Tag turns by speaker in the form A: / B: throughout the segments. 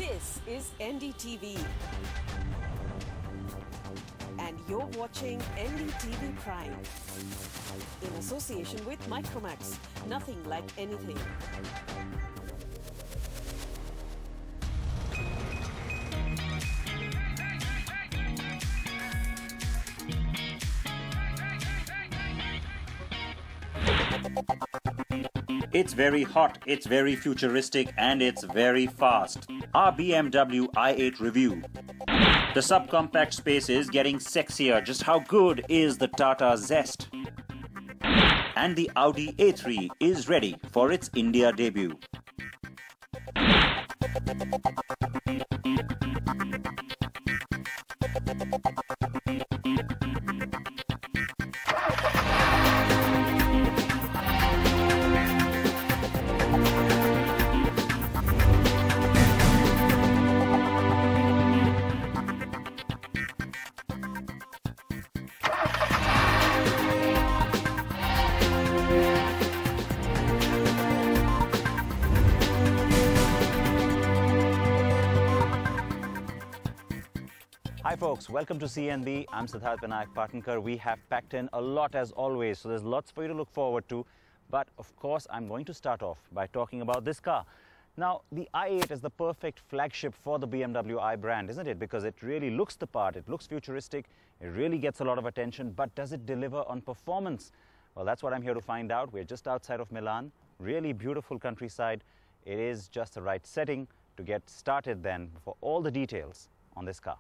A: This is NDTV. And you're watching NDTV Prime. In association with Micromax. Nothing like anything.
B: It's very hot, it's very futuristic, and it's very fast. Our BMW i8 review. The subcompact space is getting sexier. Just how good is the Tata Zest? And the Audi A3 is ready for its India debut. Hi folks, welcome to CNB. I'm Siddharth Partner. We have packed in a lot as always, so there's lots for you to look forward to. But of course, I'm going to start off by talking about this car. Now, the i8 is the perfect flagship for the BMWi brand, isn't it? Because it really looks the part, it looks futuristic, it really gets a lot of attention, but does it deliver on performance? Well, that's what I'm here to find out. We're just outside of Milan, really beautiful countryside. It is just the right setting to get started then for all the details on this car.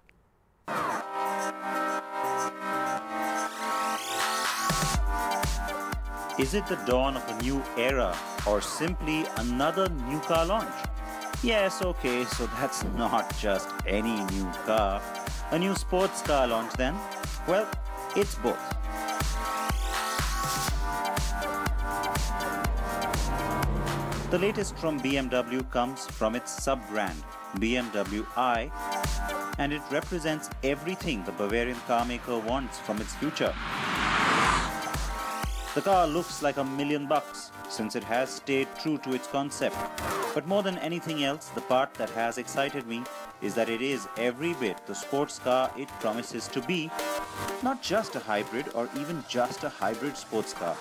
B: Is it the dawn of a new era or simply another new car launch? Yes, okay, so that's not just any new car. A new sports car launch then? Well, it's both. The latest from BMW comes from its sub-brand, BMWi, and it represents everything the Bavarian carmaker wants from its future. The car looks like $1 million since it has stayed true to its concept. But more than anything else, the part that has excited me is that it is every bit the sports car it promises to be, not just a hybrid or even just a hybrid sports car.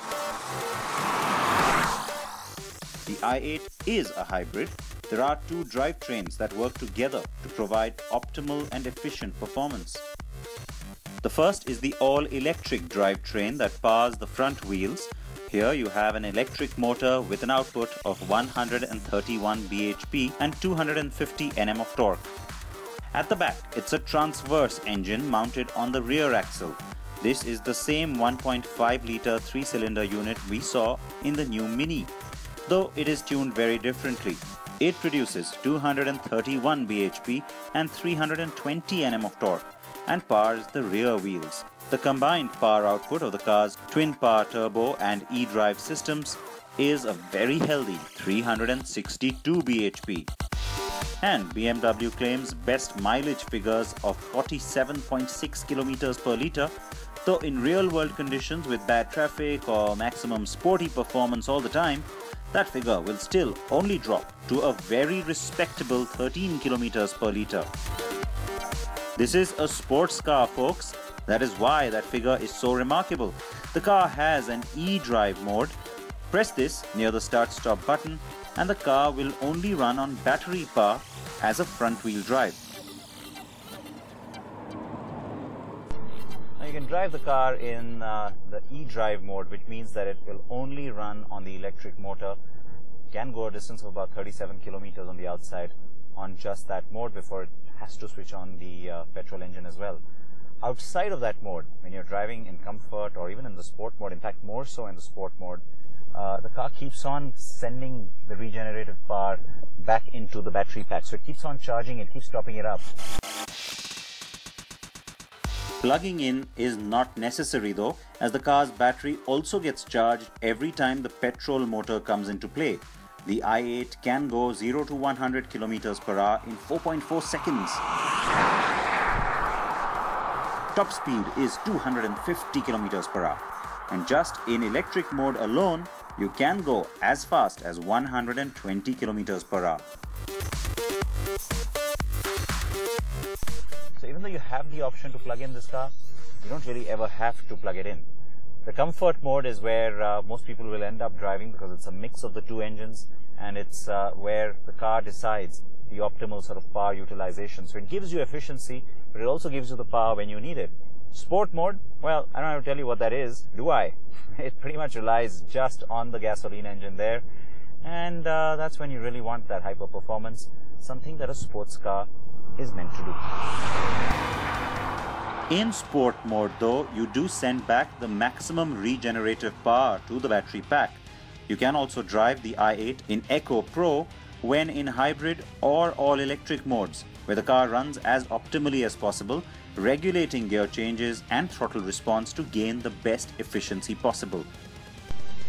B: The i8 is a hybrid. There are two drivetrains that work together to provide optimal and efficient performance. The first is the all-electric drivetrain that powers the front wheels. Here you have an electric motor with an output of 131 bhp and 250 Nm of torque. At the back, it's a transverse engine mounted on the rear axle. This is the same 1.5-litre 3-cylinder unit we saw in the new Mini, though it is tuned very differently. It produces 231 bhp and 320 Nm of torque and powers the rear wheels. The combined power output of the car's twin-power turbo and e-drive systems is a very healthy 362 bhp. And BMW claims best mileage figures of 47.6 km per litre, though in real-world conditions with bad traffic or maximum sporty performance all the time, that figure will still only drop to a very respectable 13 km per litre. This is a sports car, folks. That is why that figure is so remarkable. The car has an e-drive mode. Press this near the start-stop button and the car will only run on battery power as a front-wheel drive. Now you can drive the car in the e-drive mode, which means that it will only run on the electric motor. It can go a distance of about 37 kilometers on the outside on just that mode before it has to switch on the petrol engine as well. Outside of that mode, when you're driving in comfort or even in the sport mode, in fact more so in the sport mode, the car keeps on sending the regenerative power back into the battery pack. So it keeps on charging, it keeps topping it up. Plugging in is not necessary though, as the car's battery also gets charged every time the petrol motor comes into play. The i8 can go 0 to 100 km per hour in 4.4 seconds. Top speed is 250 km per hour. And just in electric mode alone, you can go as fast as 120 km per hour. So even though you have the option to plug in this car, you don't really ever have to plug it in. The comfort mode is where most people will end up driving because it's a mix of the two engines, and it's where the car decides the optimal sort of power utilization. So it gives you efficiency, but it also gives you the power when you need it. Sport mode, well, I don't have to tell you what that is, do I? It pretty much relies just on the gasoline engine there, and that's when you really want that hyper performance, something that a sports car is meant to do. In sport mode though, you do send back the maximum regenerative power to the battery pack. You can also drive the i8 in Eco Pro when in hybrid or all-electric modes, where the car runs as optimally as possible, regulating gear changes and throttle response to gain the best efficiency possible.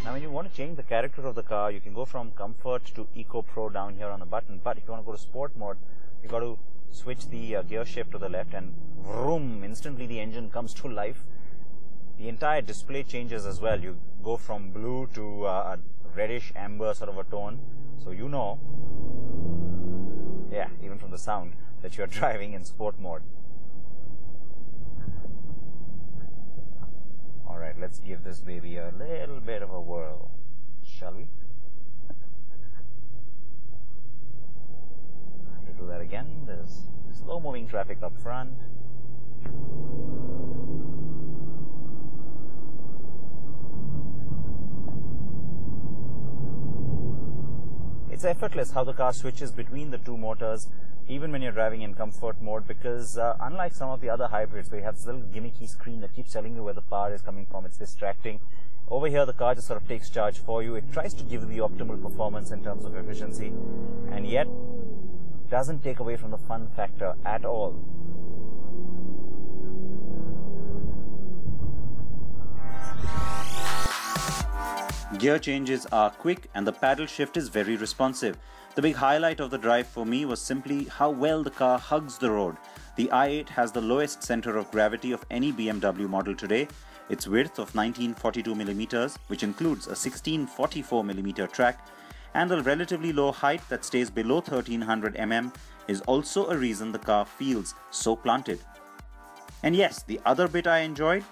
B: Now when you want to change the character of the car, you can go from Comfort to Eco Pro down here on the button, but if you want to go to Sport mode, you've got to switch the gear shift to the left, and vroom, instantly the engine comes to life. The entire display changes as well. You go from blue to a reddish amber sort of a tone, so you know, yeah, even from the sound, that you're driving in sport mode. Alright, let's give this baby a little bit of a whirl, shall we? To do that again, there's slow moving traffic up front. It's effortless how the car switches between the two motors, even when you're driving in comfort mode, because unlike some of the other hybrids where you have this little gimmicky screen that keeps telling you where the power is coming from, it's distracting. Over here the car just sort of takes charge for you. It tries to give you the optimal performance in terms of efficiency, and yet doesn't take away from the fun factor at all. Gear changes are quick and the paddle shift is very responsive. The big highlight of the drive for me was simply how well the car hugs the road. The i8 has the lowest center of gravity of any BMW model today. Its width of 1942mm, which includes a 1644mm track, and the relatively low height that stays below 1300mm is also a reason the car feels so planted. And yes, the other bit I enjoyed,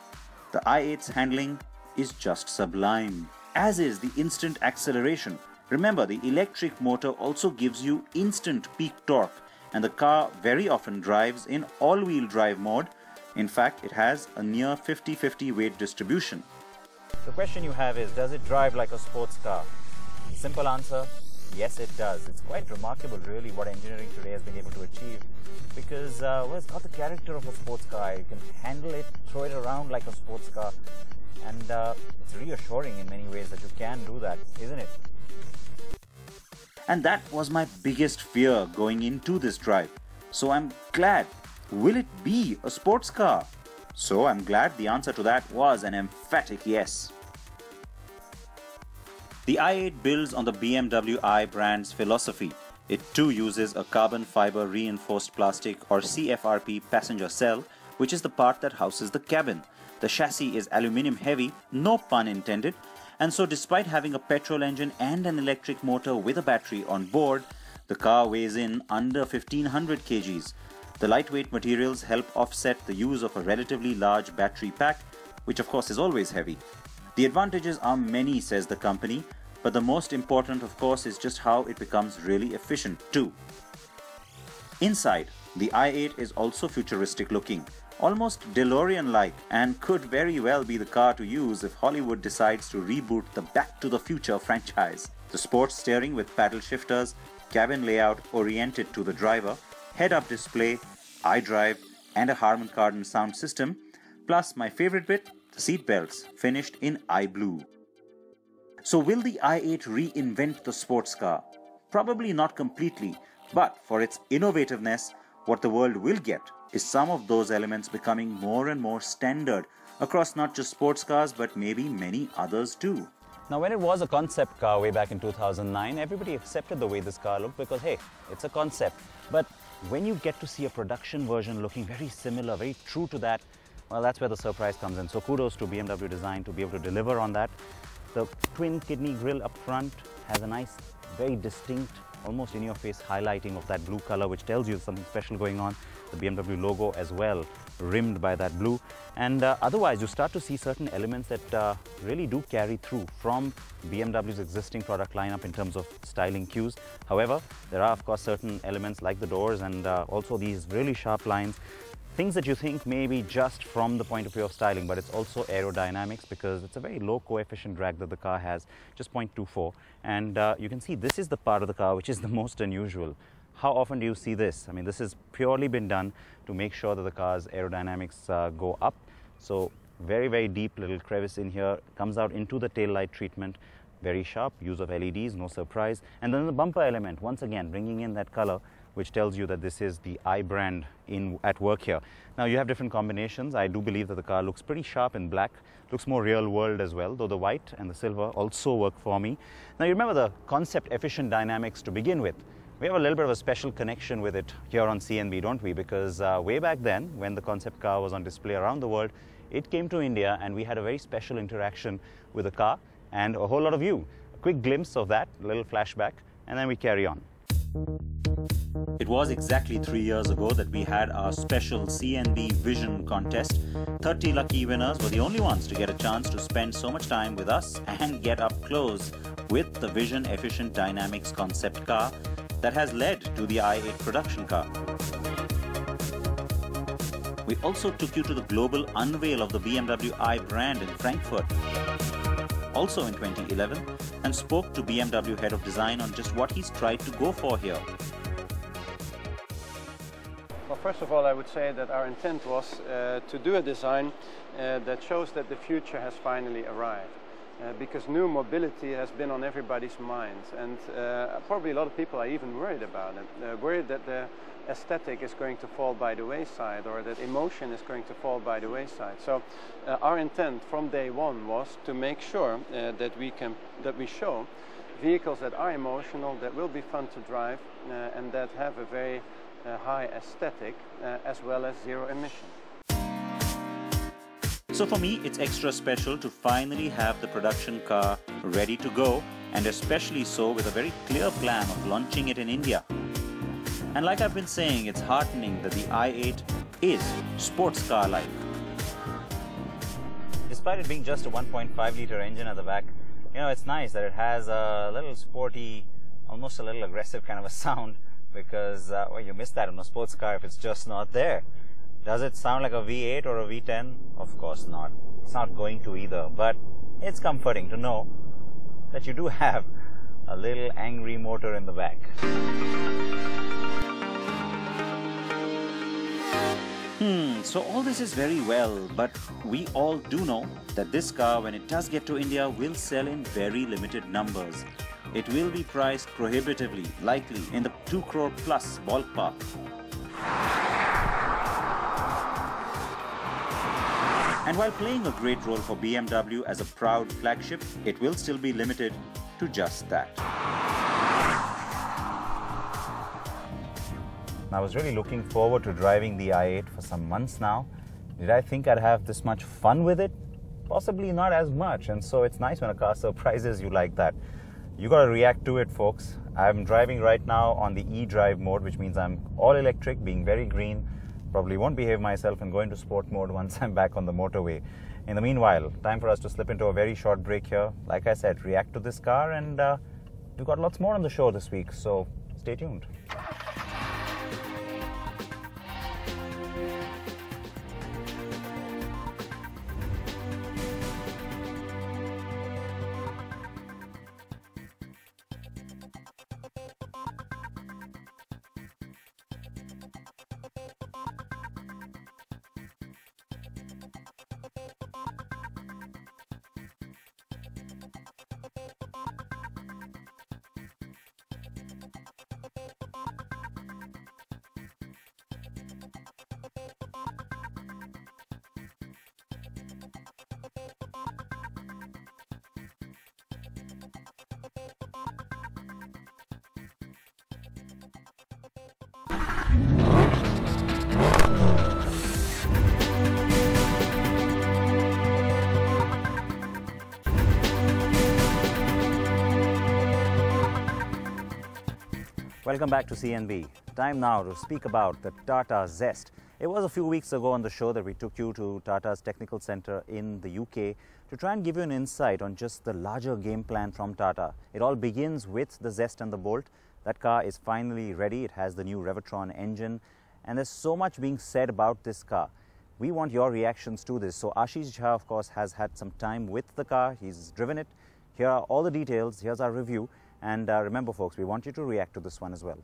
B: the i8's handling is just sublime, as is the instant acceleration. Remember, the electric motor also gives you instant peak torque, and the car very often drives in all-wheel drive mode. In fact, it has a near 50-50 weight distribution. The question you have is, does it drive like a sports car? The simple answer, yes it does. It's quite remarkable really what engineering today has been able to achieve, because well, it's got the character of a sports car. You can handle it, throw it around like a sports car, and it's reassuring in many ways that you can do that, isn't it? And that was my biggest fear going into this drive. So I'm glad. Will it be a sports car? So I'm glad the answer to that was an emphatic yes. The i8 builds on the BMWi brand's philosophy. It too uses a carbon fiber reinforced plastic or CFRP passenger cell, which is the part that houses the cabin. The chassis is aluminium heavy, no pun intended, and so despite having a petrol engine and an electric motor with a battery on board, the car weighs in under 1500 kgs. The lightweight materials help offset the use of a relatively large battery pack, which of course is always heavy. The advantages are many, says the company, but the most important of course is just how it becomes really efficient too. Inside, the i8 is also futuristic looking, almost DeLorean-like, and could very well be the car to use if Hollywood decides to reboot the Back to the Future franchise. The sports steering with paddle shifters, cabin layout oriented to the driver, head-up display, iDrive, and a Harman Kardon sound system, plus my favorite bit, the seat belts, finished in iBlue. So will the i8 reinvent the sports car? Probably not completely, but for its innovativeness, what the world will get is some of those elements becoming more and more standard across not just sports cars but maybe many others too. Now when it was a concept car way back in 2009, everybody accepted the way this car looked because hey, it's a concept. But when you get to see a production version looking very similar, very true to that, well, that's where the surprise comes in. So kudos to BMW Design to be able to deliver on that. The twin kidney grille up front has a nice, very distinct
C: almost in-your-face highlighting of that blue color, which tells you something special going on. The BMW logo as well, rimmed by that blue. And otherwise, you start to see certain elements that really do carry through from BMW's existing product lineup in terms of styling cues. However, there are of course certain elements like the doors and also these really sharp lines. Things that you think maybe just from the point of view of styling, but it's also aerodynamics because it's a very low coefficient drag that the car has, just 0.24. And you can see this is the part of the car which is the most unusual. How often do you see this? I mean, this has purely been done to make sure that the car's aerodynamics go up. So very, very deep little crevice in here, comes out into the tail light treatment, very sharp, use of LEDs, no surprise. And then the bumper element, once again, bringing in that color, which tells you that this is the I brand at work here. Now you have different combinations. I do believe that the car looks pretty sharp in black, looks more real world as well, though the white and the silver also work for me. Now you remember the concept efficient dynamics to begin with. We have a little bit of a special connection with it here on CNB, don't we? Because way back then, when the concept car was on display around the world, it came to India and we had a very special interaction with the car and a whole lot of you. A quick glimpse of that, a little flashback, and then we carry on.
B: It was exactly 3 years ago that we had our special CNB Vision contest. 30 lucky winners were the only ones to get a chance to spend so much time with us and get up close with the Vision Efficient Dynamics concept car that has led to the i8 production car. We also took you to the global unveil of the BMW i brand in Frankfurt, also in 2011, and spoke to BMW head of design on just what he's tried to go for here.
D: Well, first of all, I would say that our intent was to do a design that shows that the future has finally arrived. Because new mobility has been on everybody's minds, and probably a lot of people are even worried about it. Worried that the aesthetic is going to fall by the wayside, or that emotion is going to fall by the wayside. So our intent from day one was to make sure that we show vehicles that are emotional, that will be fun to drive, and that have a very high aesthetic as well as zero emission.
B: So for me, it's extra special to finally have the production car ready to go, and especially so with a very clear plan of launching it in India. And like I've been saying, it's heartening that the i8 is sports car-like.
C: Despite it being just a 1.5 litre engine at the back, you know, it's nice that it has a little sporty, almost a little aggressive kind of a sound, because well, you miss that in a sports car if it's just not there. Does it sound like a V8 or a V10? Of course not. It's not going to either, but it's comforting to know that you do have a little angry motor in the back.
B: So all this is very well, but we all do know that this car, when it does get to India, will sell in very limited numbers. It will be priced prohibitively, likely in the 2 crore plus ballpark. And while playing a great role for BMW as a proud flagship, it will still be limited to just that.
C: I was really looking forward to driving the i8 for some months now. Did I think I'd have this much fun with it? Possibly not as much, and so it's nice when a car surprises you like that. You gotta react to it, folks. I'm driving right now on the e-drive mode, which means I'm all electric, being very green. Probably won't behave myself and go into sport mode once I'm back on the motorway. In the meanwhile, time for us to slip into a very short break here. Like I said, react to this car, and we've got lots more on the show this week, so stay tuned. Welcome back to CNB. Time now to speak about the Tata Zest. It was a few weeks ago on the show that we took you to Tata's technical center in the UK to try and give you an insight on just the larger game plan from Tata. It all begins with the Zest and the Bolt. That car is finally ready. It has the new Revotron engine, and there's so much being said about this car. We want your reactions to this. So Ashish Jha, of course, has had some time with the car. He's driven it. Here are all the details. Here's our review. And remember, folks, we want you to react to this one as well.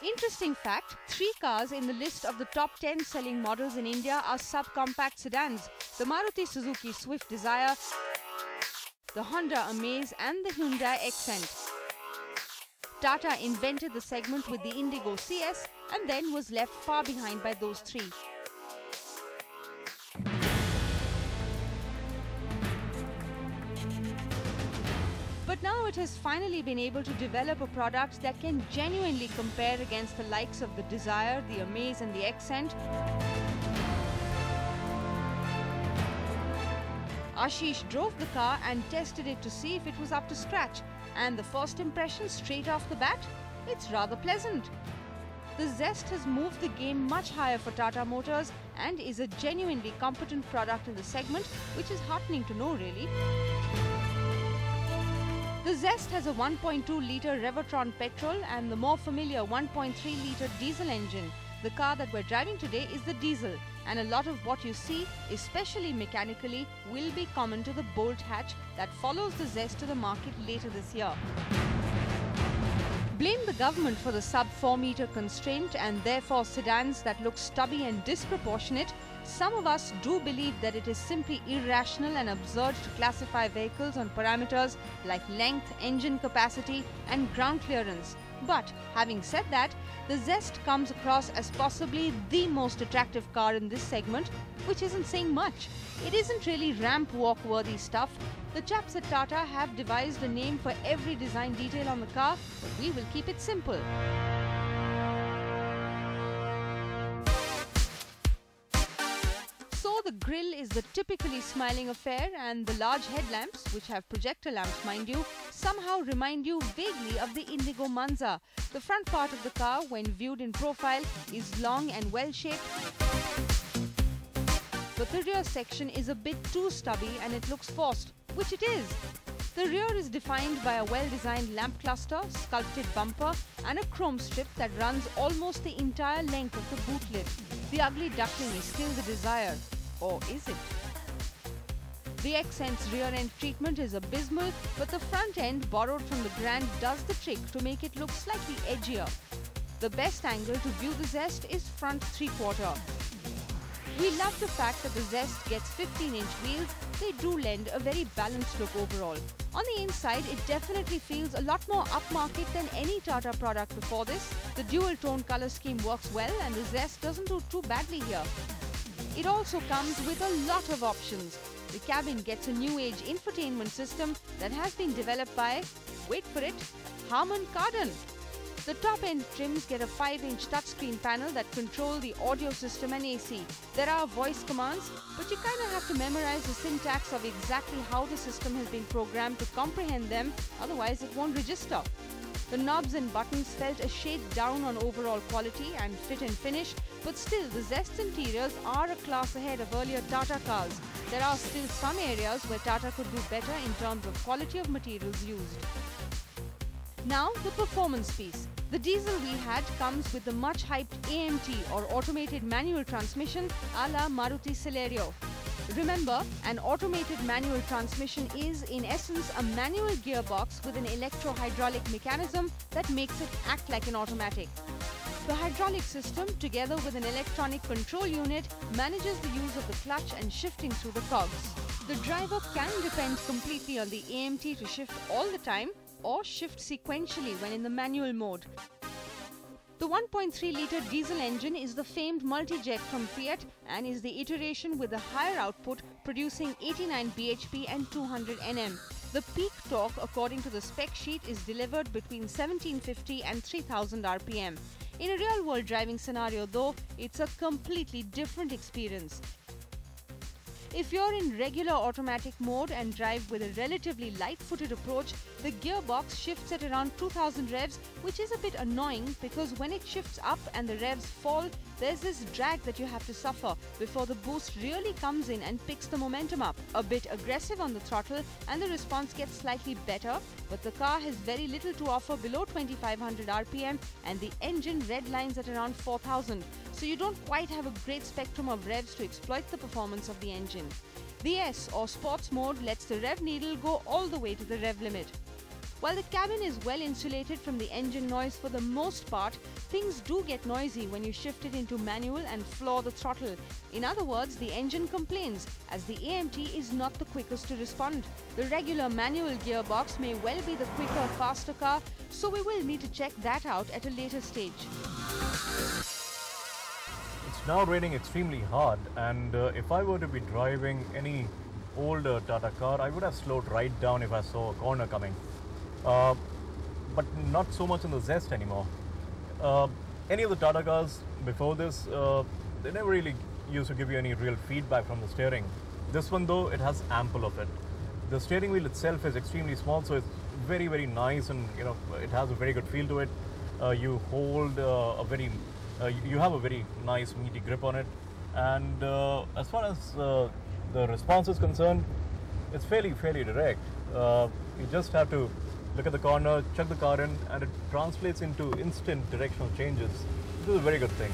E: Interesting fact, 3 cars in the list of the top 10 selling models in India are subcompact sedans. The Maruti Suzuki Swift Desire, the Honda Amaze and the Hyundai Accent. Tata invented the segment with the Indigo CS and then was left far behind by those 3. But now it has finally been able to develop a product that can genuinely compare against the likes of the Desire, the Amaze and the Accent. Ashish drove the car and tested it to see if it was up to scratch. And the first impression straight off the bat? It's rather pleasant. The Zest has moved the game much higher for Tata Motors and is a genuinely competent product in the segment, which is heartening to know really. The Zest has a 1.2-litre Revotron petrol and the more familiar 1.3-litre diesel engine. The car that we're driving today is the diesel, and a lot of what you see, especially mechanically, will be common to the Bolt hatch that follows the Zest to the market later this year. Blame the government for the sub-4-metre constraint and therefore sedans that look stubby and disproportionate. Some of us do believe that it is simply irrational and absurd to classify vehicles on parameters like length, engine capacity and ground clearance. But having said that, the Zest comes across as possibly the most attractive car in this segment, which isn't saying much. It isn't really ramp walk worthy stuff. The chaps at Tata have devised a name for every design detail on the car, but we will keep it simple. So the grille is the typically smiling affair, and the large headlamps, which have projector lamps mind you, somehow remind you vaguely of the Indigo Manza. The front part of the car, when viewed in profile, is long and well-shaped, but the rear section is a bit too stubby and it looks forced, which it is. The rear is defined by a well-designed lamp cluster, sculpted bumper and a chrome strip that runs almost the entire length of the boot lid. The ugly duckling is still the Desire. Or is it? The Accent's rear end treatment is abysmal, but the front end borrowed from the Grand does the trick to make it look slightly edgier. The best angle to view the Zest is front 3/4. We love the fact that the Zest gets 15-inch wheels. They do lend a very balanced look overall. On the inside, it definitely feels a lot more upmarket than any Tata product before this. The dual-tone colour scheme works well and the Zest doesn't do too badly here. It also comes with a lot of options. The cabin gets a new age infotainment system that has been developed by, wait for it, Harman Kardon. The top-end trims get a 5-inch touchscreen panel that control the audio system and AC. There are voice commands, but you kind of have to memorize the syntax of exactly how the system has been programmed to comprehend them, otherwise it won't register. The knobs and buttons felt a shade down on overall quality and fit and finish, but still the Zest's interiors are a class ahead of earlier Tata cars. There are still some areas where Tata could do better in terms of quality of materials used. Now the performance piece. The diesel we had comes with the much hyped AMT or automated manual transmission a la Maruti Celerio. Remember, an automated manual transmission is in essence a manual gearbox with an electro-hydraulic mechanism that makes it act like an automatic. The hydraulic system, together with an electronic control unit, manages the use of the clutch and shifting through the cogs. The driver can depend completely on the AMT to shift all the time or shift sequentially when in the manual mode. The 1.3-litre diesel engine is the famed multi-jet from Fiat and is the iteration with a higher output, producing 89 bhp and 200 Nm. The peak torque, according to the spec sheet, is delivered between 1750 and 3000 rpm. In a real-world driving scenario, though, it's a completely different experience. If you're in regular automatic mode and drive with a relatively light-footed approach, the gearbox shifts at around 2000 revs, which is a bit annoying because when it shifts up and the revs fall, there's this drag that you have to suffer before the boost really comes in and picks the momentum up. A bit aggressive on the throttle and the response gets slightly better, but the car has very little to offer below 2500 RPM and the engine redlines at around 4000. So you don't quite have a great spectrum of revs to exploit the performance of the engine. The S or sports mode lets the rev needle go all the way to the rev limit. While the cabin is well insulated from the engine noise for the most part, things do get noisy when you shift it into manual and floor the throttle. In other words, the engine complains as the AMT is not the quickest to respond. The regular manual gearbox may well be the quicker, faster car, so we will need to check that out at a later stage.
F: It's now raining extremely hard, and if I were to be driving any older Tata car, I would have slowed right down if I saw a corner coming. But not so much in the Zest anymore. Any of the Tata cars before this, they never really used to give you any real feedback from the steering. This one though, it has ample of it. The steering wheel itself is extremely small, so it's very, very nice, and you know, it has a very good feel to it. You hold you have a very nice meaty grip on it, and as far as the response is concerned, it's fairly direct. You just have to look at the corner, chuck the car in, and it translates into instant directional changes. This is a very good thing.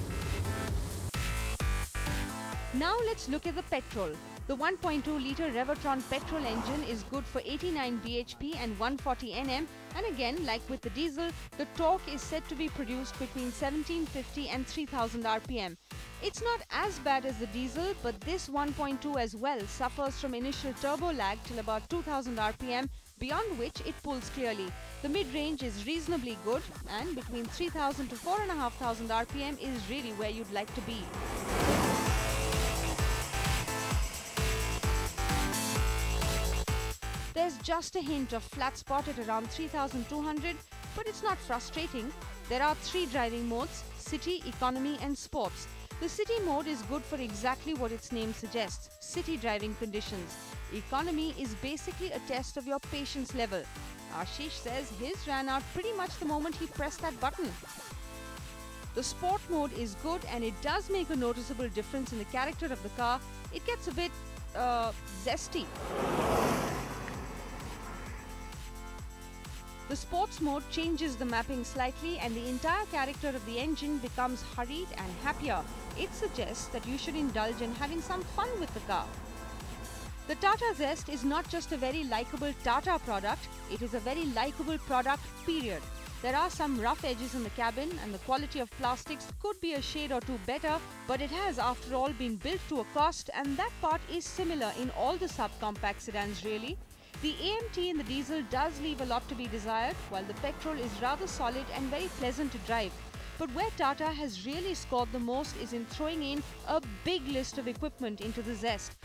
E: Now let's look at the petrol. The 1.2-litre Revertron petrol engine is good for 89 bhp and 140 Nm, and again, like with the diesel, the torque is said to be produced between 1750 and 3000 RPM. It's not as bad as the diesel, but this 1.2 as well suffers from initial turbo lag till about 2000 RPM, beyond which it pulls clearly. The mid-range is reasonably good, and between 3000 to 4500 RPM is really where you'd like to be. There's just a hint of flat spot at around 3200, but it's not frustrating. There are 3 driving modes: City, Economy and Sports. The City mode is good for exactly what its name suggests, city driving conditions. Economy is basically a test of your patience level. Ashish says his ran out pretty much the moment he pressed that button. The Sport mode is good, and it does make a noticeable difference in the character of the car. It gets a bit zesty. The Sports mode changes the mapping slightly, and the entire character of the engine becomes hurried and happier. It suggests that you should indulge in having some fun with the car. The Tata Zest is not just a very likeable Tata product, it is a very likeable product, period. There are some rough edges in the cabin, and the quality of plastics could be a shade or two better, but it has after all been built to a cost, and that part is similar in all the subcompact sedans really. The AMT in the diesel does leave a lot to be desired, while the petrol is rather solid and very pleasant to drive. But where Tata has really scored the most is in throwing in a big list of equipment into the Zest.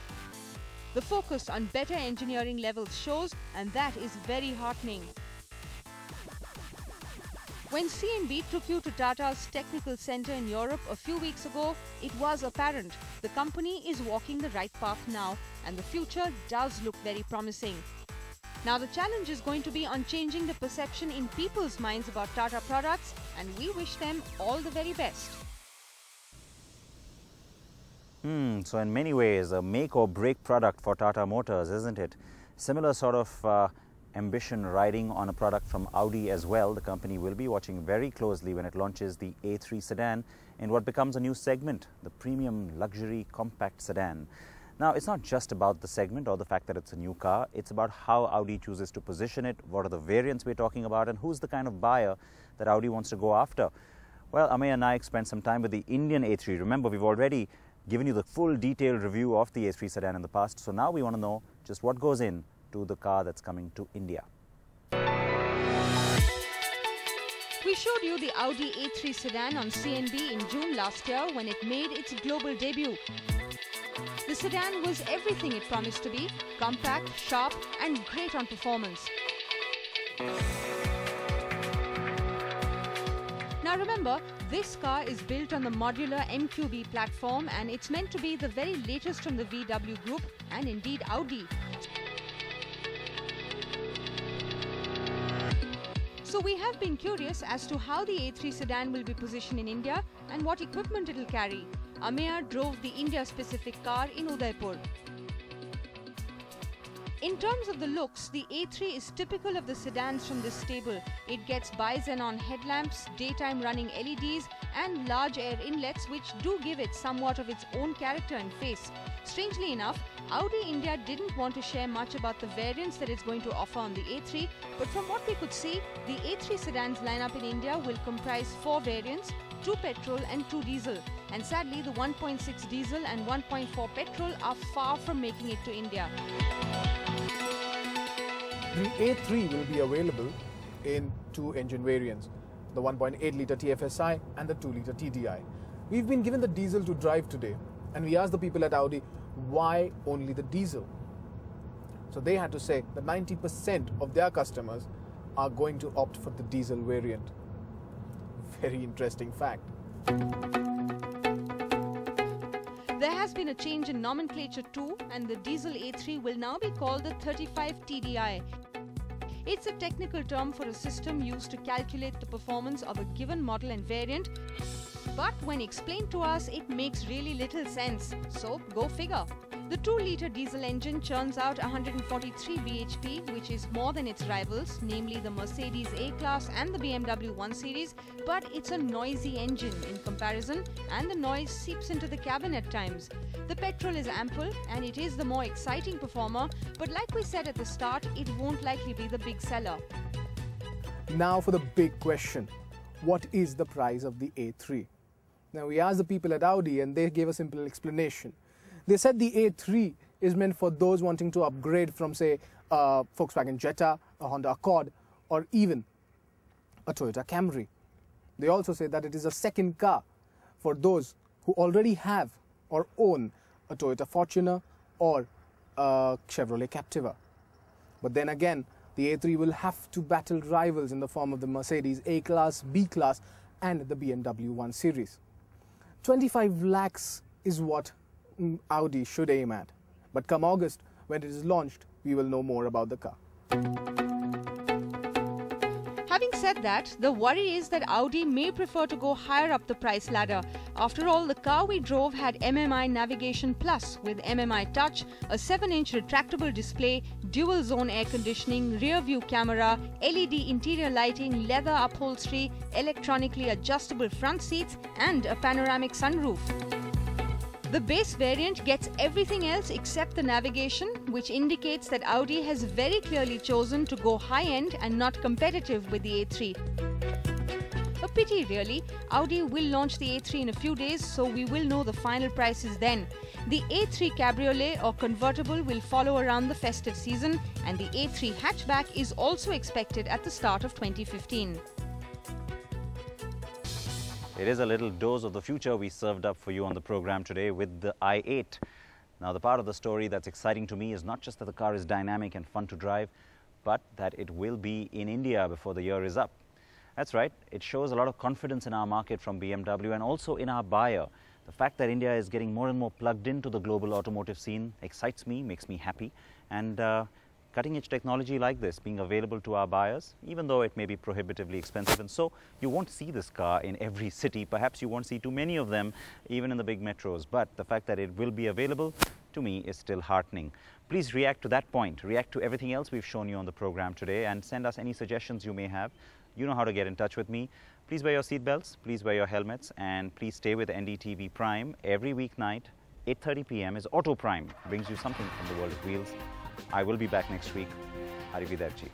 E: The focus on better engineering levels shows, and that is very heartening. When CNB took you to Tata's technical center in Europe a few weeks ago, it was apparent the company is walking the right path now, and the future does look very promising. Now the challenge is going to be on changing the perception in people's minds about Tata products, and we wish them all the very best.
C: So in many ways, a make or break product for Tata Motors, isn't it? Similar sort of ambition riding on a product from Audi as well. The company will be watching very closely when it launches the A3 Sedan in what becomes a new segment, the premium luxury compact sedan. Now, it's not just about the segment or the fact that it's a new car. It's about how Audi chooses to position it, what are the variants we're talking about, and who's the kind of buyer that Audi wants to go after. Well, Amey and I spent some time with the Indian A3. Remember, we've already given you the full detailed review of the A3 sedan in the past. So now we want to know just what goes in to the car that's coming to India.
E: We showed you the Audi A3 Sedan on CNB in June last year when it made its global debut. The sedan was everything it promised to be: compact, sharp and great on performance. Now remember, This car is built on the modular MQB platform and it's meant to be the very latest from the VW group and indeed Audi. So we have been curious as to how the A3 sedan will be positioned in India and what equipment it will carry. Ameya drove the India-specific car in Udaipur. In terms of the looks, the A3 is typical of the sedans from this stable. It gets bi-xenon headlamps, daytime running LEDs and large air inlets which do give it somewhat of its own character and face. Strangely enough, Audi India didn't want to share much about the variants that it's going to offer on the A3, but from what we could see, the A3 sedan's lineup in India will comprise 4 variants, 2 petrol and 2 diesel. And sadly, the 1.6 diesel and 1.4 petrol are far from making it to India.
G: The A3 will be available in 2 engine variants, the 1.8 litre TFSI and the 2 litre TDI. We've been given the diesel to drive today, and we asked the people at Audi, why only the diesel? So they had to say that 90% of their customers are going to opt for the diesel variant. Very interesting fact.
E: There has been a change in nomenclature too, and the diesel A3 will now be called the 35 TDI. It's a technical term for a system used to calculate the performance of a given model and variant, but when explained to us, it makes really little sense. So go figure. The 2-litre diesel engine churns out 143 bhp, which is more than its rivals, namely the Mercedes A-Class and the BMW 1 Series, but it's a noisy engine in comparison, and the noise seeps into the cabin at times. The petrol is ample and it is the more exciting performer, but like we said at the start, it won't likely be the big seller.
G: Now for the big question, what is the price of the A3? Now we asked the people at Audi and they gave a simple explanation. They said the A3 is meant for those wanting to upgrade from, say, a Volkswagen Jetta, a Honda Accord, or even a Toyota Camry. They also say that it is a second car for those who already have or own a Toyota Fortuner or a Chevrolet Captiva. But then again, the A3 will have to battle rivals in the form of the Mercedes A-Class, B-Class and the BMW 1 Series. 25 lakhs is what Audi should aim at. But come August, when it is launched, we will know more about the car.
E: Having said that, the worry is that Audi may prefer to go higher up the price ladder. After all, the car we drove had MMI Navigation Plus with MMI Touch, a 7-inch retractable display, dual-zone air conditioning, rear-view camera, LED interior lighting, leather upholstery, electronically adjustable front seats and a panoramic sunroof. The base variant gets everything else except the navigation, which indicates that Audi has very clearly chosen to go high-end and not competitive with the A3. A pity really. Audi will launch the A3 in a few days, so we will know the final prices then. The A3 Cabriolet or convertible will follow around the festive season, and the A3 hatchback is also expected at the start of 2015.
C: It is a little dose of the future we served up for you on the program today with the i8. Now, the part of the story that's exciting to me is not just that the car is dynamic and fun to drive, but that it will be in India before the year is up. That's right, it shows a lot of confidence in our market from BMW and also in our buyer. The fact that India is getting more and more plugged into the global automotive scene excites me, makes me happy, and cutting-edge technology like this being available to our buyers, even though it may be prohibitively expensive, and so you won't see this car in every city. Perhaps you won't see too many of them, even in the big metros, but the fact that it will be available, to me, is still heartening. Please react to that point, react to everything else we've shown you on the program today, and send us any suggestions you may have. You know how to get in touch with me. Please wear your seatbelts, please wear your helmets, and please stay with NDTV Prime. Every weeknight, 8:30 p.m. is Auto Prime, brings you something from the world of wheels. I will be back next week. Arrivederci.